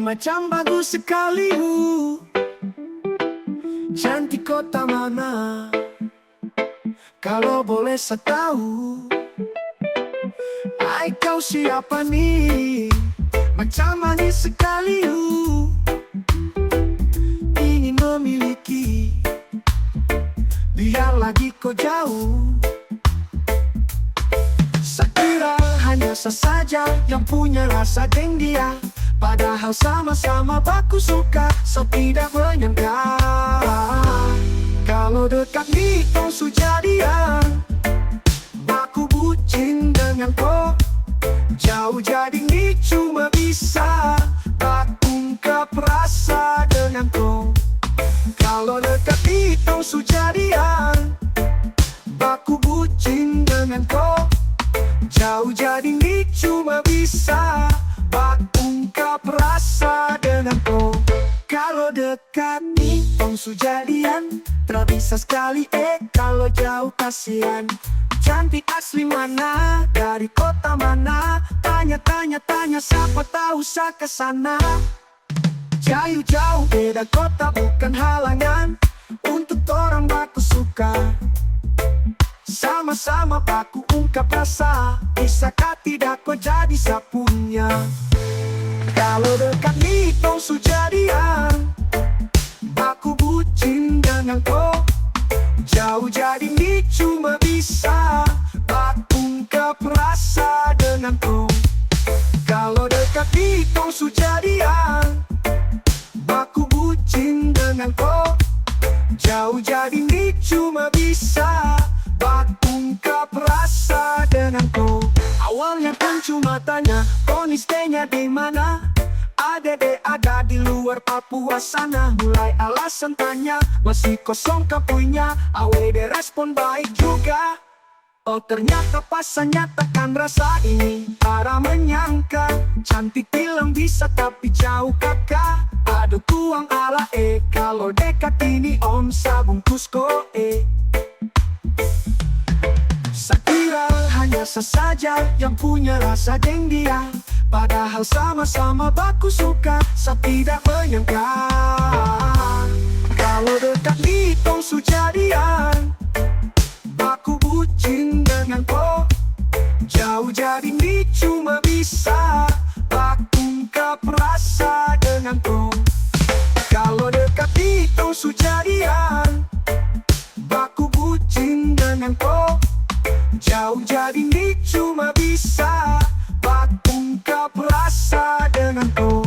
Macam bagus sekali cantik kota mana? Kalau boleh saya tahu, hai kau siapa nih? Macam manis sekali ingin memiliki, biar lagi kau jauh. Saya kira hanya saya saja yang punya rasa dengan dia, padahal sama-sama baku suka. Saya tidak menyangka kalau dekat di tong sujadian, baku bucin dengan kau. Jauh jadi ni cuma bisa baku ungkap rasa dengan kau. Kalau dekat di tong sujadian, baku bucin dengan kau. Jauh jadi ni cuma bisa baku ungkap rasa dengan kau. Kalau dekat nih tong sujadian, terpisah sekali kalau jauh kasihan. Cantik asli mana? Dari kota mana? Tanya siapa tahu saya kesana. Jauh-jauh beda kota bukan halangan untuk orang baku suka. Sama-sama baku ungkap rasa, bisakah tidak kau jadi sapunya? Kalau dekat nih tong sujadian, baku bucin dengan kau. Jauh jadi nih cuma bisa baku ungkap rasa dengan kau. Kalau dekat nih tong sujadian, baku bucin dengan kau. Jauh jadi nih cuma bisa baku ungkap rasa dengan kau. Awalnya kan cuma tanya, kau ni stay-nya di mana? Ada di luar Papua sana. Mulai alasan tanya, masih kosong kapunya. Awede respon baik juga. Oh ternyata pas saya nyatakan rasa ini, para menyangka cantik bilang bisa tapi jauh kakak. Aduh tuang ala kalau dekat ini om sabungkus koe. Saya kira hanya saya saja yang punya rasa dengan dia, padahal sama-sama baku suka. Saya tidak menyangka kalau dekat di tong sujadian, baku bucin dengan kau. Jauh jadi ni cuma bisa baku ungkap rasa dengan kau. Kalau dekat di tong sujadian, baku bucin dengan kau. Jauh jadi ni cuma bisa baku ungkap rasa dengan kau.